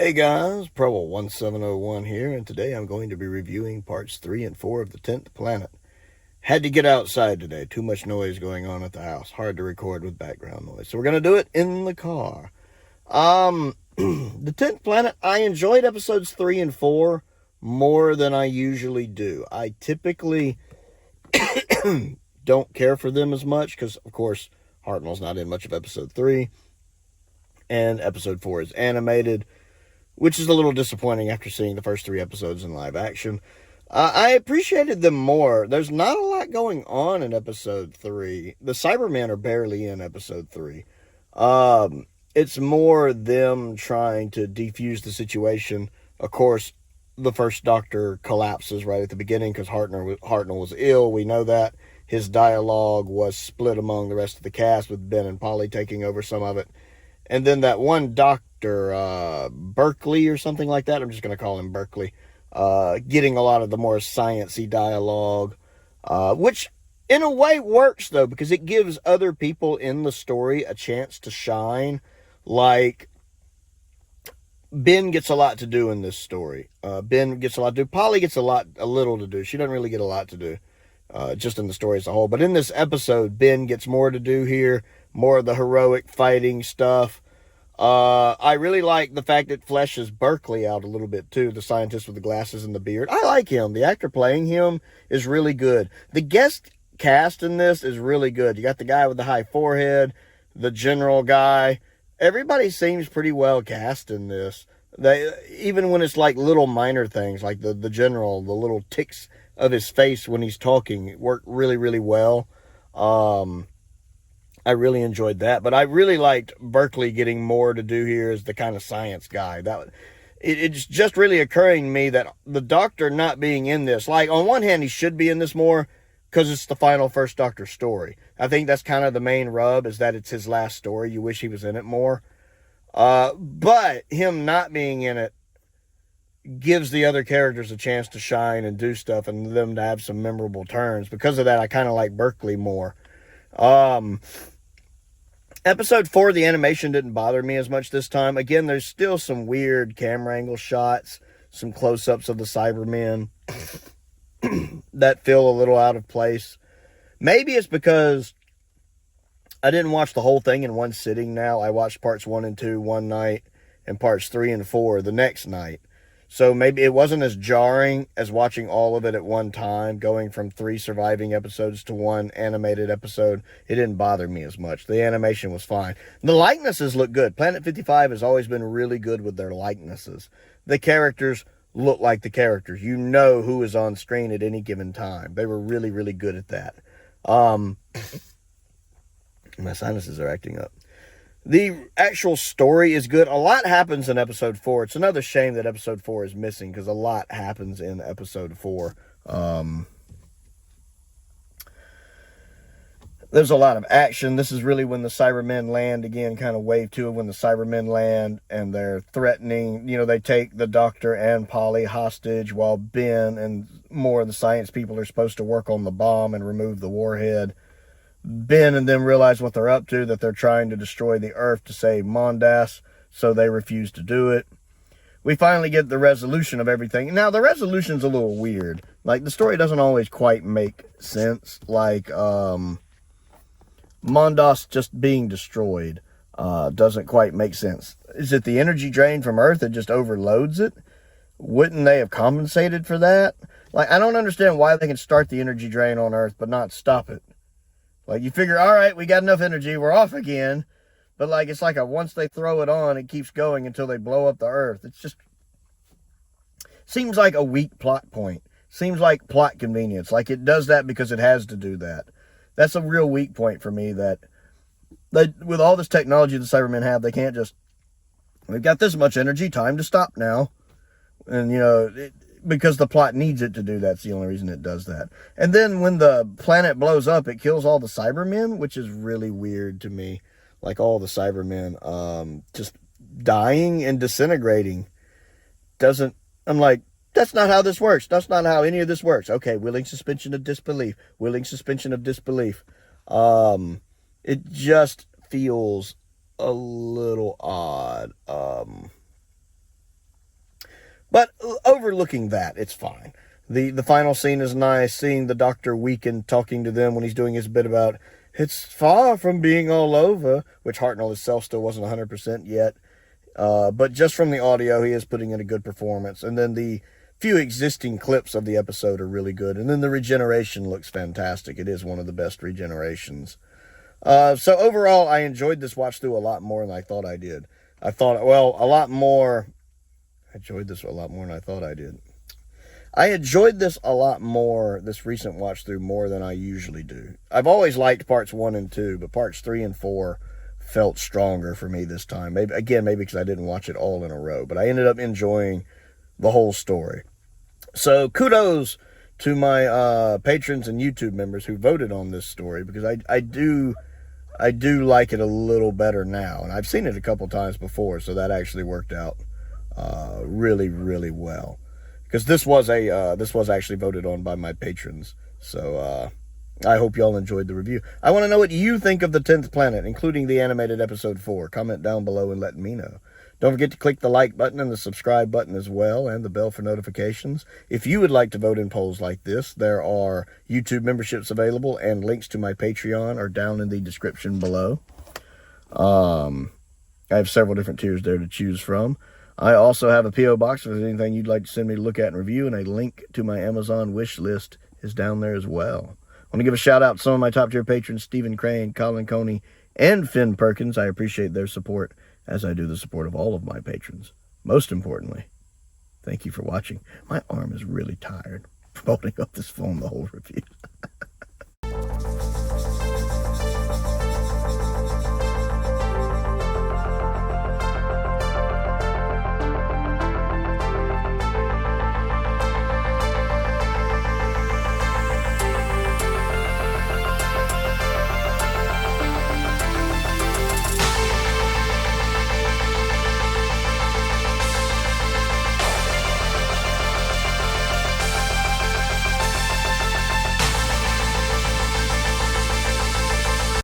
Hey guys, Prowl 1701 here, and today I'm going to be reviewing parts 3 and 4 of the 10th Planet. Had to get outside today, too much noise going on at the house, hard to record with background noise, so we're going to do it in the car. The 10th Planet, I enjoyed episodes 3 and 4 more than I usually do. I typically don't care for them as much, because of course Hartnell's not in much of episode 3, and episode 4 is animated, which is a little disappointing after seeing the first 3 episodes in live action. I appreciated them more. There's not a lot going on in episode 3. The Cybermen are barely in episode 3. It's more them trying to defuse the situation. Of course, the first Doctor collapses right at the beginning because Hartnell was ill. We know that. His dialogue was split among the rest of the cast, with Ben and Polly taking over some of it. And then that one Dr. Berkeley or something like that, I'm just going to call him Berkeley, getting a lot of the more science-y dialogue, which in a way works, though, because it gives other people in the story a chance to shine. Like, Ben gets a lot to do in this story. Ben gets a lot to do. Polly gets a little to do. She doesn't really get a lot to do, just in the story as a whole. But in this episode, Ben gets more to do here. More of the heroic fighting stuff. I really like the fact it fleshes Berkeley out a little bit too, the scientist with the glasses and the beard. I like him. The actor playing him is really good. The guest cast in this is really good. You got the guy with the high forehead, the general guy. Everybody seems pretty well cast in this. Even when it's like little minor things, like the general, the little ticks of his face when he's talking, work really, really well. I really enjoyed that, but I really liked Berkeley getting more to do here as the kind of science guy. It's just really occurring to me that the Doctor not being in this, like, on one hand, he should be in this more because it's the final First Doctor story. I think that's kind of the main rub, is that it's his last story. You wish he was in it more. But him not being in it gives the other characters a chance to shine and do stuff, and them to have some memorable turns. Because of that, I kind of like Berkeley more. Episode 4, the animation didn't bother me as much this time. Again, there's still some weird camera angle shots, some close-ups of the Cybermen that feel a little out of place. Maybe it's because I didn't watch the whole thing in one sitting now. I watched parts 1 and 2 one night and parts 3 and 4 the next night. So maybe it wasn't as jarring as watching all of it at one time, going from 3 surviving episodes to 1 animated episode. It didn't bother me as much. The animation was fine. The likenesses look good. Planet 55 has always been really good with their likenesses. The characters look like the characters. You know who is on screen at any given time. They were really, really good at that. My sinuses are acting up. The actual story is good. A lot happens in episode 4. It's another shame that episode 4 is missing, because a lot happens in episode 4. There's a lot of action. This is really when the Cybermen land again, kind of wave 2 of when the Cybermen land, and they're threatening. You know, they take the Doctor and Polly hostage while Ben and more of the science people are supposed to work on the bomb and remove the warhead. Ben and them realize what they're up to, that they're trying to destroy the Earth to save Mondas, so they refuse to do it. We finally get the resolution of everything. Now, the resolution's a little weird. Like, the story doesn't always quite make sense. Like, Mondas just being destroyed doesn't quite make sense. Is it the energy drain from Earth that just overloads it? Wouldn't they have compensated for that? Like, I don't understand why they can start the energy drain on Earth but not stop it. Like, you figure, all right, we got enough energy, we're off again. But, like, it's like once they throw it on, it keeps going until they blow up the Earth. It's just, seems like a weak plot point. Seems like plot convenience. Like, it does that because it has to do that. That's a real weak point for me, that with all this technology the Cybermen have, they can't just, we've got this much energy, time to stop now. And, you know, because the plot needs it to do that. It's the only reason it does that. And then when the planet blows up, it kills all the Cybermen, which is really weird to me. Like, all the Cybermen just dying and disintegrating. I'm like, that's not how this works. That's not how any of this works. Okay, willing suspension of disbelief. Willing suspension of disbelief. It just feels a little odd. But overlooking that, it's fine. The final scene is nice, seeing the Doctor weaken, talking to them when he's doing his bit about, it's far from being all over, which Hartnell himself still wasn't 100% yet. But just from the audio, he is putting in a good performance. And then the few existing clips of the episode are really good. And then the regeneration looks fantastic. It is one of the best regenerations. So overall, I enjoyed this watch through a lot more than I thought I did. I enjoyed this a lot more than I thought I did. I enjoyed this a lot more, this recent watch through, more than I usually do. I've always liked parts 1 and 2, but parts 3 and 4 felt stronger for me this time. Maybe because I didn't watch it all in a row, but I ended up enjoying the whole story. So kudos to my patrons and YouTube members who voted on this story, because I do like it a little better now, and I've seen it a couple times before, so that actually worked out really, really well. Because this was actually voted on by my patrons. So I hope y'all enjoyed the review. I want to know what you think of the 10th Planet, including the animated episode 4. Comment down below and let me know. Don't forget to click the like button and the subscribe button as well, and the bell for notifications. If you would like to vote in polls like this, there are YouTube memberships available, and links to my Patreon are down in the description below. I have several different tiers there to choose from. I also have a P.O. box if there's anything you'd like to send me to look at and review, and a link to my Amazon wish list is down there as well. I want to give a shout out to some of my top tier patrons, Stephen Crane, Colin Coney, and Finn Perkins. I appreciate their support, as I do the support of all of my patrons. Most importantly, thank you for watching. My arm is really tired from holding up this phone the whole review.